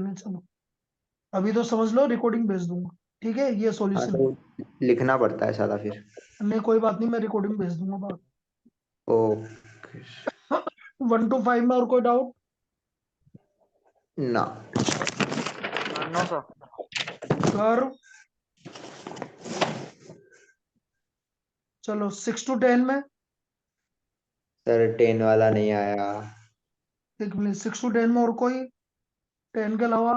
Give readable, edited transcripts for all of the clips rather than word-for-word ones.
में। चलो अभी तो समझ लो, रिकॉर्डिंग भेज दूंगा। ठीक है, ये हाँ सॉल्यूशन। तो लिखना पड़ता है सारा फिर। नहीं कोई बात नहीं, मैं रिकॉर्डिंग भेज दूंगा बात। ओके। 1 to 5 में और कोई डाउट? ना। No sir. कर। चलो 6 to 10 में। सर 10 वाला नहीं आया। एक मिनट, 6 to 10 में और कोई? 10 के अलावा?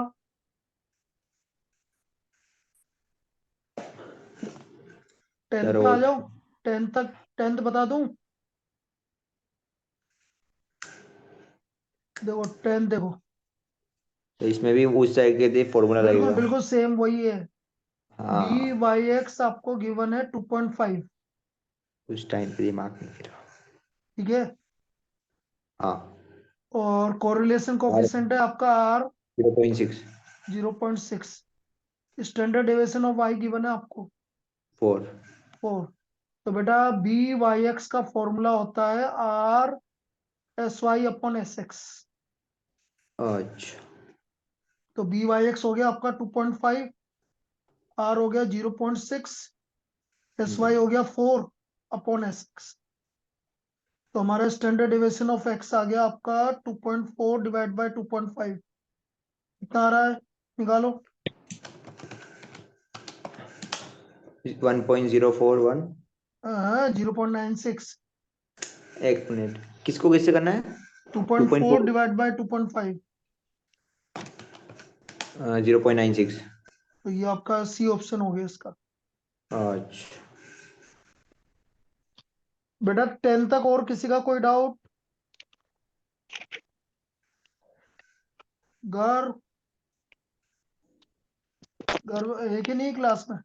10th सर पे आ वो जाओ। 10th तक, 10th बता दूं? देखो 10th देखो। तो इसमें भी उस तरीके से फॉर्मूला बिल्कुल लगेगा। बिल्कुल सेम वही है। बी हाँ। वाई एक्स आपको गिवन है 2.5। उस टाइम पे दिमाग नहीं फिर। ठीक है। हाँ। और कोरिलेशन और कोफिशिएंट है आपका R 0.6। 0.6। Standard deviation of Y given है आपको 4। 4। तो बेटा बी वाई एक्स का फॉर्मूला होता है R S Y upon S X. अच्छा। तो बी वाई एक्स हो गया आपका 2.5, आर हो गया 0.6, एस वाई हो गया 4 अपॉन एस एक्स। तो हमारा स्टैंडर्ड डेविएशन ऑफ एक्स आ गया आपका 2.4 डिवाइड बाय 2.5। कितना आ रहा है? निकालो। 1.041। 0.96। एक मिनट, किसको किससे करना है? Two two point point four four divide by 2.5। 0.96। तो ये आपका सी ऑप्शन हो गया इसका। अच्छा। बेटा 10 तक और किसी का कोई डाउट? घर घर है कि नहीं क्लास में?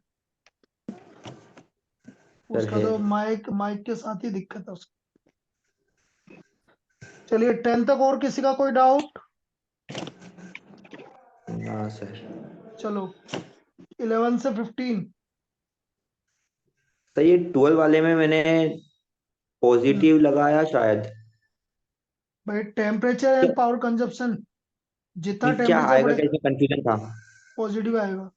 सर उसका है। तो माइक माइक के साथ ही दिक्कत है उसका। चलिए 10 तक और किसी का कोई डाउट? हाँ सर। चलो 11 से 15। सर ये 12 वाले में मैंने पॉजिटिव लगाया शायद। भाई टेम्परेचर क्या? एंड पावर कंजप्शन, जितना नहीं, क्या टेम्परेचर आएगा बढ़े क्या, इसमें कंफ्यूजन था। पॉजिटिव आएगा।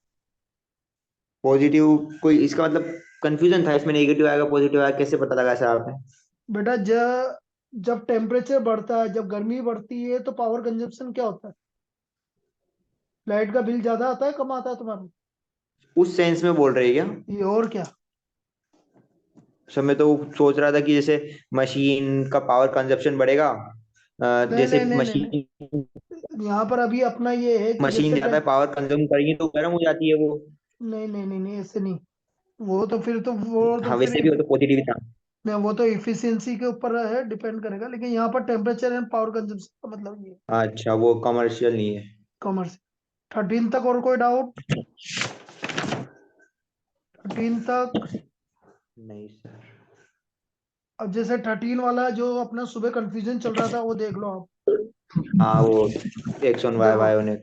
पॉजिटिव कोई इसका मतलब कंफ्यूजन था इसमें, नेगेटिव आएगा पॉजिटिव आएगा, कैसे पता लगा सर आपने? बेटा जब टेम्परेचर बढ़ता है, जब गर्मी बढ़ती है, तो पावर कंजप्शन क्या होता है? लाइट का बिल ज्यादा आता है कम आता है तुम्हारा? उस सेंस में बोल रहे हैं क्या? ये और क्या? सर मैं तो सोच रहा था कि जैसे मशीन का पावर कंजप्शन बढ़ेगा, नहीं जैसे नहीं नहीं नहीं मशीन नहीं, यहाँ पर अभी अपना ये है कि मशीन जैसे ज्यादा पावर कंज्यूम करेगी तो गर्म हो जाती है वो। नहीं नहीं नहीं नहीं, ऐसे नहीं। वो तो हाँ फिर वैसे भी वो तो पॉजिटिव ही था। नहीं, वो तो इफिशियंसी के ऊपर है, डिपेंड करेगा। लेकिन यहाँ पर टेम्परेचर एंड पावर कंजप्शन का मतलब ये अच्छा वो कमर्शियल नहीं है। कॉमर्स। 13 तक और कोई डाउट? 13 तक। नहीं सर। अब जैसे 13 वाला जो अपना सुबह कंफ्यूजन चल रहा था, वो देख लो आप। हाँ वो एक्स ऑन वाई देखो वाई ने।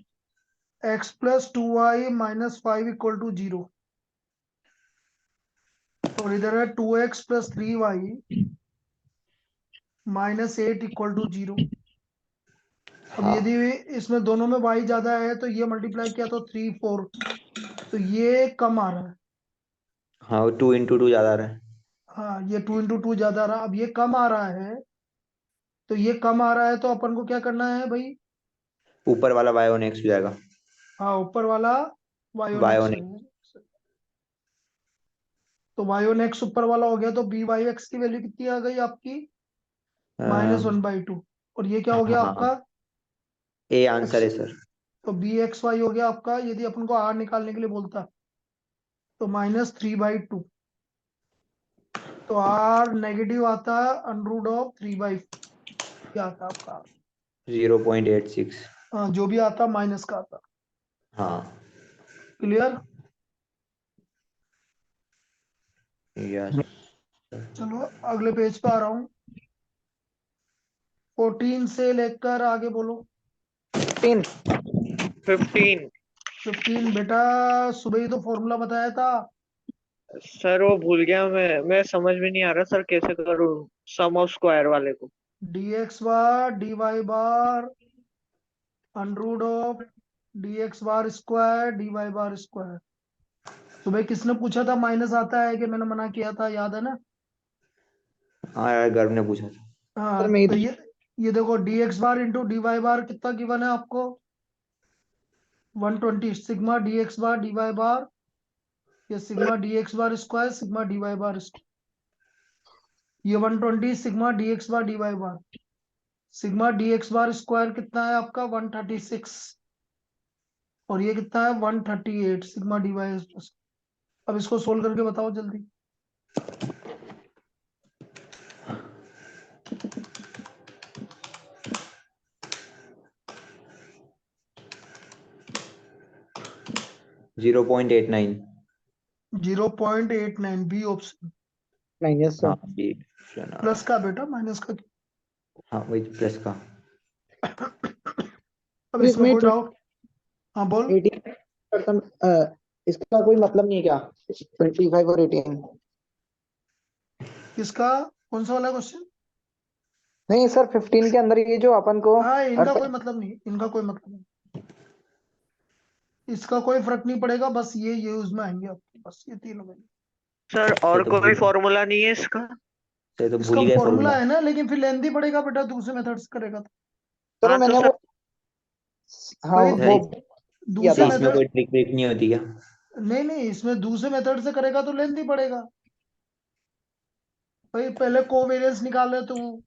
x+2y - 5 = 0। और इधर है 2x+3y -8 = 0। अब यदि हाँ इसमें दोनों में y ज्यादा है तो ये मल्टीप्लाई किया तो 3 4, तो ये कम आ रहा है। हाँ वो 2 into 2 ज्यादा रहा है। हाँ ये 2 × 2 ज्यादा आ रहा, अब ये कम आ रहा है। तो ये कम आ रहा है तो अपन को क्या करना है भाई? ऊपर वाला वाई ऑन एक्स हो जाएगा। हाँ ऊपर वाला वाई वाई नेक्स ऑन हो एक्स। जाएगा। तो वाई नेक्स ऊपर वाला हो गया, तो बी वाई एक्स की वैल्यू कितनी आ गई आपकी? -1/2। और ये क्या हो गया हाँ आपका? A answer x. है सर। तो बी एक्स वाई हो गया आपका, यदि अपन को आर निकालने के लिए बोलता तो -3/2। तो आर नेगेटिव आता है √3/4 आता है आपका। 0.86। हाँ जो भी आता माइनस का आता। हाँ। क्लियर? यस। चलो अगले पेज पे आ रहा हूँ। 14 से लेकर आगे बोलो। 15। 15। 15 बेटा, सुबह ही तो फॉर्मूला बताया था। सर वो भूल गया मैं समझ में नहीं आ रहा सर कैसे करूँ सम ऑफ स्क्वायर वाले को। dx बार dy बार √3/4 dx bar square dy bar square. तो भाई किसने पूछा था माइनस आता है कि मैंने मना किया था, याद है ना? हाँ यार, गर्व ने पूछा था। हाँ, मैं तो ये देखो dx बार इंटू dy बार कितना गिवन है आपको? 120 सिग्मा dx बार dy बार, ये sigma dx bar square sigma dy bar square, ये 120 सिग्मा dx बार dy बार, सिग्मा dx बार स्क्वायर कितना है आपका? 136, और ये कितना है? 138 सिग्मा dy। अब इसको सोल्व करके बताओ जल्दी। Zero point eight nine 0.89 B option. नहीं, यस हाँ सर। बी ऑप्शन आ प्लस रहा का बेटा, माइनस का है। हाँ वही प्लस का। अब इसमें कोई डाउट? हाँ बोल। 18%, इसका कोई मतलब नहीं है क्या? 25 और 18? किसका? कौन सा वाला क्वेश्चन? नहीं सर, 15 के अंदर ये जो अपन को हाँ, इनका कोई मतलब नहीं, इनका कोई मतलब नहीं, इसका कोई फर्क नहीं पड़ेगा, बस ये यूज में आएंगे आपके, बस ये तीनों में। सर और तो कोई भूल फॉर्मूला नहीं है इसका? तो भूल इसका ही गए फॉर्मूला फॉर्मूला। है ना, लेकिन फिर लेंदी पड़ेगा बेटा, दूसरे मेथड से करेगा तो। सर हाँ तो मैंने सर वो, हाँ भाई वो इसमें किया दूसरे था। इसमें मेथड, कोई ट्रिक व्रिक नहीं होती क्या? नहीं नहीं, इसमें दूसरे मेथड से करेगा तो लेंदी पड़ेगा भाई। पहले कोवेरियंस निकाल रहे तू।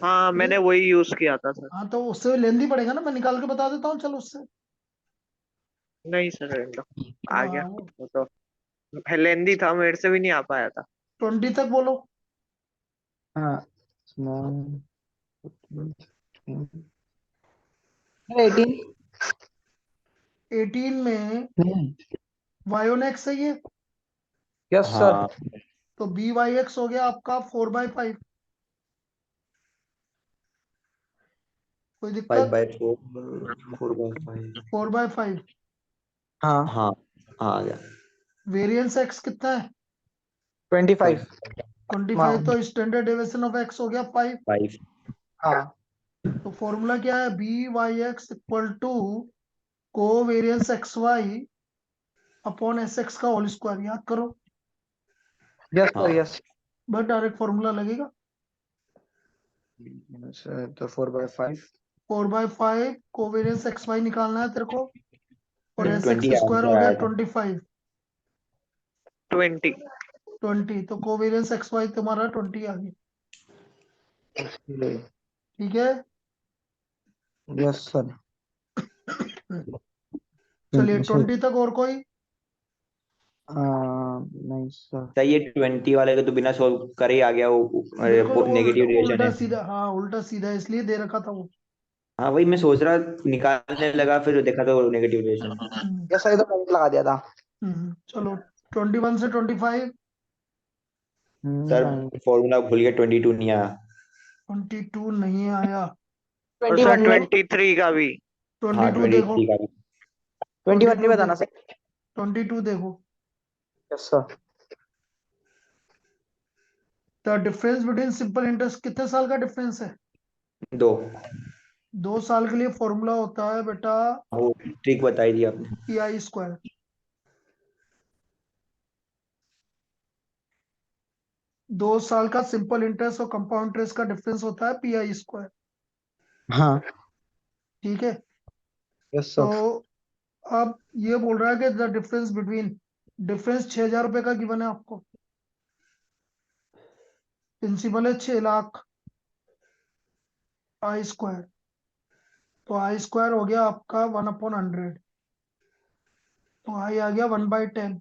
हाँ मैंने वही यूज किया था सर। हाँ तो उससे लेंदी पड़ेगा ना, मैं निकाल के बता देता हूँ, चलो उससे। नहीं सर, रहने दो। आ गया हाँ, वो तो। लेंदी था, मेरे से भी नहीं आ पाया था। 20 तक बोलो। हाँ, small 18। 18 में y1x सही है, यस सर। हाँ तो बी वाई एक्स हो गया आपका 4/5। कोई फाइव दिक्कत? By four 4/5। 4/5। हाँ, हाँ हाँ आ गया। वेरिएंस एक्स कितना है? 25। 25, तो स्टैंडर्ड डेविएशन ऑफ एक्स हो गया 5। 5। हाँ, तो फॉर्मूला क्या है? B Y X equal to covariance X Y upon S X का होल स्क्वायर, याद करो। यस हाँ सर, यस। बस डायरेक्ट फॉर्मूला लगेगा। तो 4/5। 4/5 को वेरियंस एक्स वाई निकालना है तेरे को, और एस एक्स 20 स्क्वायर हो आंसर गया आया था। 25। 20। 20, तो को वेरियंस एक्स वाई तुम्हारा 20 आ गया। ठीक है, यस सर। चलिए 20 तक और कोई? नहीं सर। सही है, 20 वाले को तो बिना सोल्व करे ही आ गया बिल्कुल वो, उल्टा नेगेटिव रिलेशन उल्टा है। सीधा, हाँ उल्टा सीधा इसलिए दे रखा था वो। हाँ वही मैं सोच रहा, निकालने लगा फिर देखा तो नेगेटिव रिलेशन। यस सर, ये तो मैंने लगा दिया था। चलो 21 से 25। सर नहीं, फॉर्मूला भूल गया, 22 नहीं आया। 22 नहीं आया? और सर 21 में। 23 का भी। हाँ 22 देखो, 23 का भी। 21 नहीं 22 बताना देखो, सर। 22 देखो। Yes sir. The difference between simple interest, कितने साल का डिफरेंस है? 2। 2 साल के लिए फॉर्मूला होता है बेटा वो ट्रिक बताई थी आपने। P I square. 2 साल का सिंपल इंटरेस्ट और कंपाउंड इंटरेस्ट का डिफरेंस होता है पी आई स्क्वायर। हाँ, ठीक है, यस तो सर। अब ये बोल रहा है कि द डिफरेंस बिटवीन, डिफरेंस 6,000 रुपए का गिवन है आपको। प्रिंसिपल है 6 लाख, आई स्क्वायर, तो आई स्क्वायर हो गया आपका 1/100, तो आई आ गया 1/10,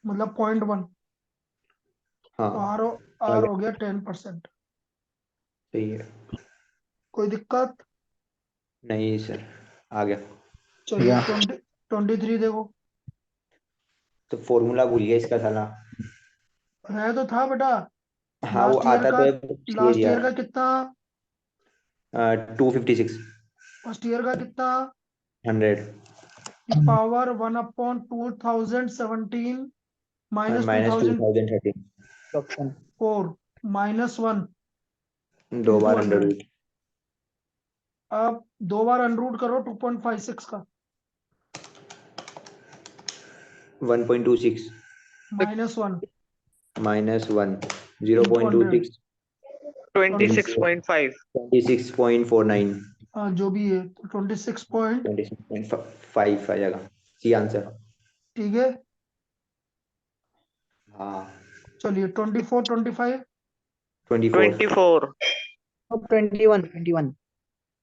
मतलब 0.1, हाँ तो आर आ आर गया। हो गया 10%। सही है। कोई दिक्कत? नहीं सर, आ गया। चलिए या 23 देखो। तो फॉर्मूला भूल गया इसका साला। है तो था बेटा, हाँ वो लास्ट ईयर आता का, तो है, ये लास्ट दिया ईयर का कितना? 256। फर्स्ट ईयर का कितना? 100 की पावर 1/2017 और minus two minus thousand 2013। Option. Four minus 1 2 into बार 100। 100। अब 2 बार अनरूट करो 2.56 का, 1.26 -1 -1 into 100, 0.26 26.5। 26.49 हाँ जो भी है, तो 26 पॉइंट, 26.5 आ जाएगा सी आंसर। ठीक है। हाँ चलिए 24 25 24 24। 21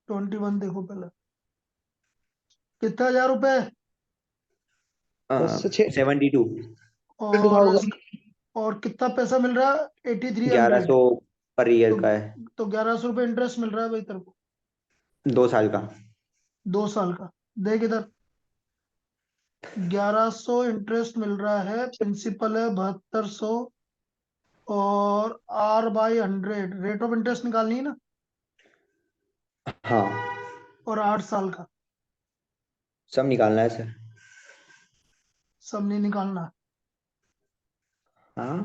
21 देखो पहले कितना 1000 रुपए 10 से 6 72 और 2000 और कितना पैसा मिल रहा है 8300। 1100 पर ईयर तो का है, 1100 रुपए इंटरेस्ट मिल रहा है भाई तेरे को 2 साल का। 2 साल का। देख इधर 1100 इंटरेस्ट मिल रहा है, प्रिंसिपल है 7200 और R/100 रेट ऑफ इंटरेस्ट निकालनी है ना, हाँ और 8 साल का। सब निकालना है सर। सब नहीं निकालना। हाँ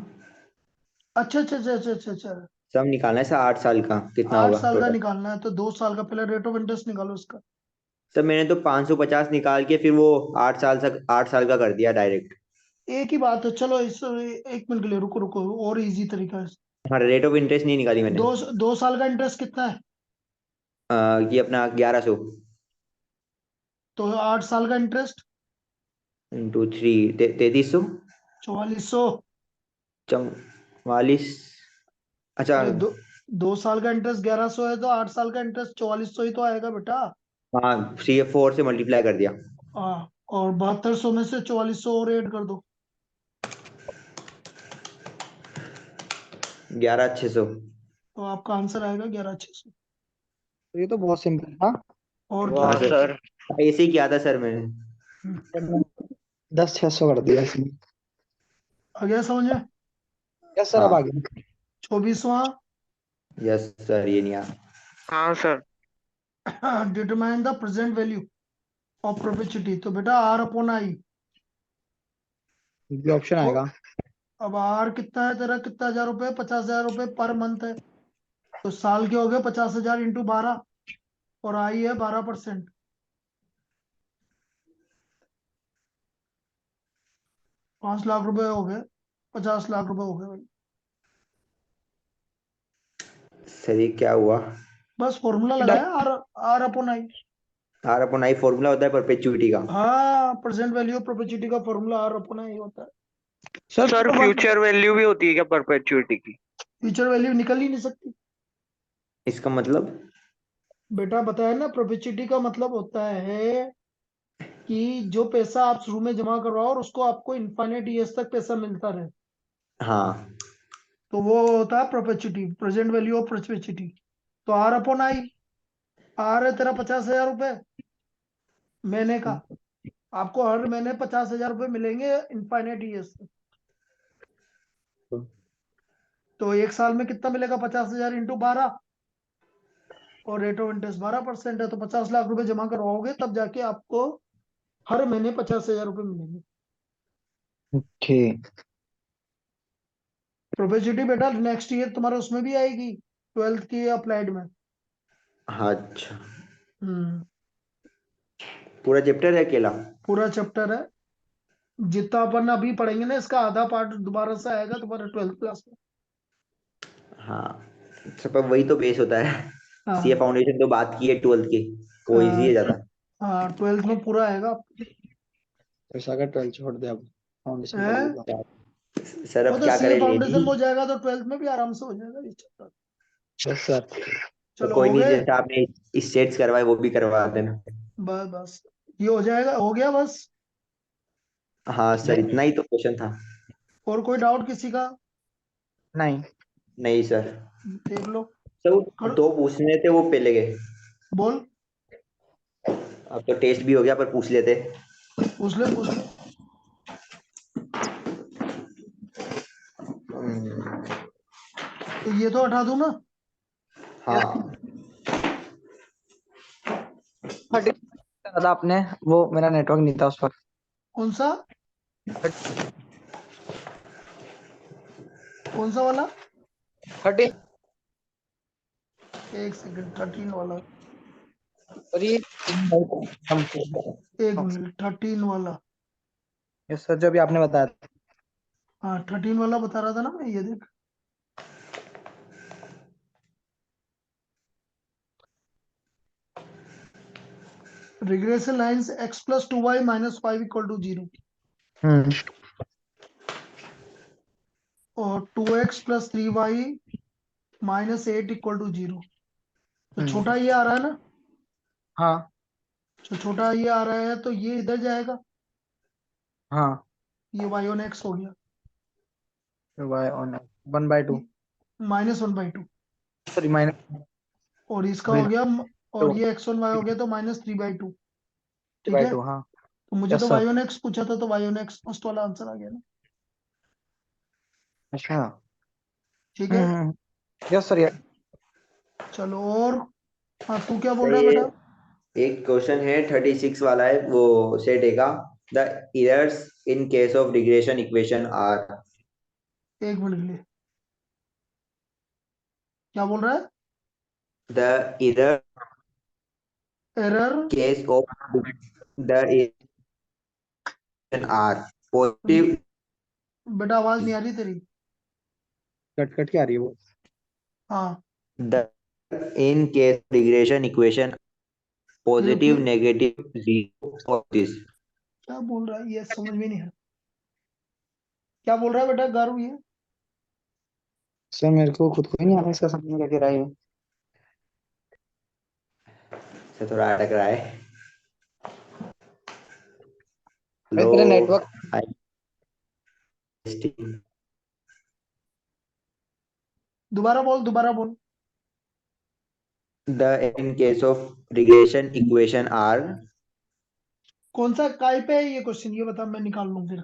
अच्छा अच्छा अच्छा अच्छा अच्छा अच्छा, सब निकालना है सर, 8 साल का कितना 8 होगा साल का टोटल। निकालना है तो 2 साल का पहले रेट ऑफ इंटरेस्ट निकालो उसका। सर मैंने तो 550 निकाल के फिर वो 8 साल का कर दिया डायरेक्ट। एक ही बात है, चलो इस 1 मिनट के लिए रुको रुको, और इजी तरीका है। हाँ रेट ऑफ इंटरेस्ट नहीं निकाली मैंने। 2 साल का इंटरेस्ट कितना है? ये अपना 1100 तो 8 साल का इंटरेस्ट इंटू 3 3300 4400। 44। अच्छा अरे 2 साल का इंटरेस्ट 1100 है तो 8 साल का इंटरेस्ट 4400 ही तो आएगा बेटा। हाँ CF4 से मल्टीप्लाई कर दिया। हाँ, और 7200 में से 4400 और ऐड कर दो, 11600। तो आपका आंसर आएगा 11600। ये तो बहुत सिंपल था। और क्या? हाँ वाह सर, सर। ऐसे ही किया था सर मैंने। 10 600 कर दिया इसमें। आ गया समझ में? यस सर, अब आ हाँ गया। 24वां यस सर, ये नहीं आया। हाँ सर। Determine the present value of perpetuity. तो बेटा R/I। ये ऑप्शन आएगा। अब R कितना है तेरा, कितना 1000 रुपए, 50,000 रुपए पर मंथ है, तो साल के हो गए 50,000 इंटू 12, और I है 12%। 5 लाख रुपए हो गए, 50 लाख रुपए हो गए भाई। सर ये क्या हुआ? बस फॉर्मूला लगाया, R/I। R/I फॉर्मूला होता है परपेचुइटी का। हाँ, प्रेजेंट वैल्यू ऑफ प्रोपेचुटी का फॉर्मूला R/I होता है। सर सर तो बस फ्यूचर वैल्यू भी होती है क्या परपेचुइटी की? फ्यूचर वैल्यू निकल ही नहीं सकती इसका मतलब? बेटा, बताया ना, प्रोपेचुटी का मतलब होता है कि जो पैसा आप शुरू में जमा करवाओ और उसको आपको इनफाइनाइट ईयर्स तक पैसा मिलता रहे, हाँ तो वो होता है प्रोपेचुटी, प्रेजेंट वैल्यू ऑफ प्रोपेचुटी। तो R/I। R है तेरा 50,000 रुपए महीने का, आपको हर महीने 50,000 रुपए मिलेंगे इनफाइनाइट ईयर्स तक। तो 1 साल में कितना मिलेगा? 50,000 इंटू 12, और रेट ऑफ इंटरेस्ट 12% है, तो 50 लाख रुपए जमा करवाओगे तब जाके आपको हर महीने 50,000 रुपए मिलेंगे। ठीक। प्रोपेचुटी बेटा नेक्स्ट ईयर तुम्हारे उसमें भी आएगी, 12th की अप्लाइड में। हाँ अच्छा, हम्म, पूरा चैप्टर है अकेला? पूरा चैप्टर है। जितना अपन अभी पढ़ेंगे ना, इसका आधा पार्ट दोबारा से आएगा तुम्हारे 12th क्लास में। हाँ सब पर वही तो बेस होता है। सीए हाँ फाउंडेशन तो बात की है 12th की, वो इजी है ज्यादा। हाँ, 12th में पूरा आएगा। पैसा का 12 छोड़ दे अब, फाउंडेशन कर है? लेगा। सर वो अब तो क्या सीए करें, ले फाउंडेशन ली। में हो जाएगा तो 12th में भी आराम से हो जाएगा ये चैप्टर। Yes sir. तो चलो कोई हो नहीं, गए। जैसा आपने स्टेट्स करवाए वो भी करवा देना। बस बस, ये हो जाएगा, हो गया बस। हाँ सर, इतना ही तो क्वेश्चन था। और कोई डाउट किसी का? नहीं। नहीं सर। देख लो। तो कर, दो पूछने थे वो पहले गए। बोल। अब तो टेस्ट भी हो गया, पर पूछ लेते। पूछ ले पूछ ले। हम्म, तो ये तो हटा दूं ना? हाँ 30 करा था आपने, वो मेरा नेटवर्क नहीं था उस पर। कौन सा? कौन सा वाला? 30। 1 सेकंड, 13 वाला। और ये एक मिनट, 13 वाला। यस सर, जो अभी आपने बताया था। हाँ 13 वाला बता रहा था ना मैं, ये देख। रिग्रेशन लाइन्स x + 2y - 5 = 0 और 2x + 3y - 8 = 0। तो छोटा ये आ रहा है ना, हाँ जो छोटा ये आ रहा है तो ये इधर जाएगा, हाँ, ये y on x हो गया, y on 1/2, -1/2। सॉरी माइनस और इसका हो गया और ये x on y हो गया तो -3/2। ठीक है, 2, हाँ। तो मुझे यस तो y सर। on x पूछा था, तो y on x फर्स्ट वाला आंसर आ गया ना। अच्छा। ठीक है, यस सर। चलो और। हाँ तू क्या बोल सर रहा है ये बेटा? एक क्वेश्चन है 36 वाला है, वो सेट है का the errors in case of regression equation are. एक मिनट के लिए, क्या बोल रहा है? The error error. Case of the equation are positive बेटा आवाज नहीं आ रही तेरी। कट कट के आ रही है वो। हाँ the in case regression equation positive फिर नेगेटिव जीरो ऑफ दिस। क्या बोल रहा है ये, समझ में नहीं है। क्या बोल रहा है बेटा गारू ये? सर मेरे को खुद को ही नहीं आता इसका समझ में क्या कह रहा है ये। से थोड़ा अटक रहा है। भाई लो तेरा नेटवर्क। दोबारा बोल, दोबारा बोल। The in case of regression equation are कौन सा काय पे है ये क्वेश्चन, ये बता, मैं निकाल लूं फिर।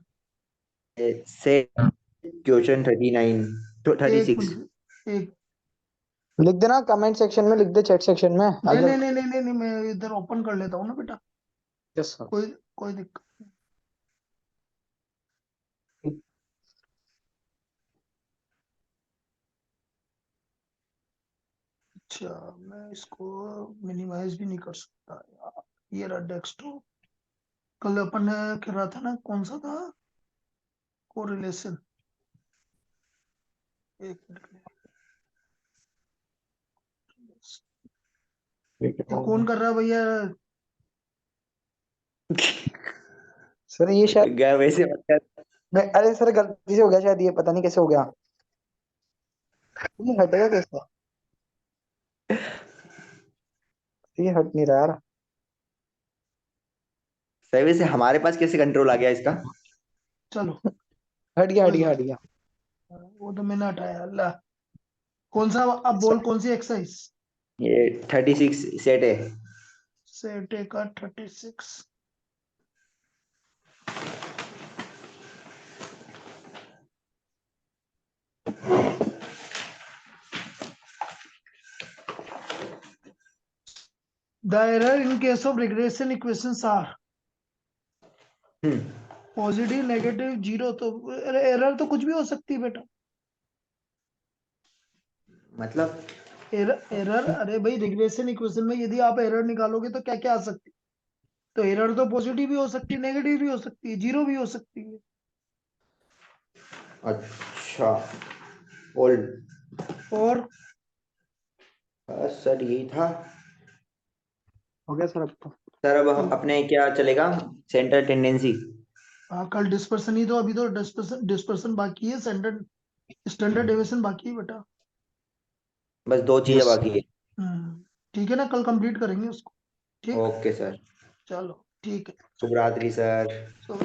से क्वेश्चन 39 to एक 36। मिनट, एक। लिख देना कमेंट सेक्शन में, लिख दे चैट सेक्शन में नहीं अगर। नहीं नहीं नहीं नहीं नहीं, मैं इधर ओपन कर लेता हूँ ना बेटा। Yes sir. कोई कोई दिक्कत। अच्छा, मैं इसको मिनिमाइज भी नहीं कर सकता यार। ये रहा डेस्कटॉप। कल अपन ने कर रहा था ना, कौन सा था, कोरिलेशन। एक मिनट, ये कौन कर रहा है भैया? सर ये शायद गया वैसे मत कर। अरे सर गलती से हो गया शायद, ये पता नहीं कैसे हो गया। ये हटेगा कैसे? ये हट नहीं रहा यार। सही वैसे हमारे पास कैसे कंट्रोल आ गया इसका? चलो हट गया हट कोई गया हट बात गया। नहीं, वो तो मैंने हटाया अल्लाह। कौन सा, अब सर बोल कौन सी एक्सरसाइज? ये 36 सेट है। सेट ए का 36। The error in case of regression equations are positive, negative, zero. तो एरर तो कुछ भी हो सकती है बेटा। मतलब एरर, अरे भाई रिग्रेशन इक्वेशन में यदि आप एरर निकालोगे तो क्या क्या आ सकती है? तो एरर तो पॉजिटिव भी हो सकती है, नेगेटिव भी हो सकती है, जीरो भी हो सकती है। अच्छा ओल्ड और सर यही था। हो गया सर अब तो। सर अब हम अपने क्या चलेगा, सेंटर टेंडेंसी। हाँ कल डिस्पर्सन ही, तो अभी तो डिस्पर्सन बाकी है, स्टैंडर्ड स्टैंडर्ड डेविएशन बाकी है बेटा। बस दो चीजें यस। बाकी है। ठीक है ना, कल कंप्लीट करेंगे उसको। ठीक, ओके सर। चलो ठीक है। शुभ रात्रि सर। So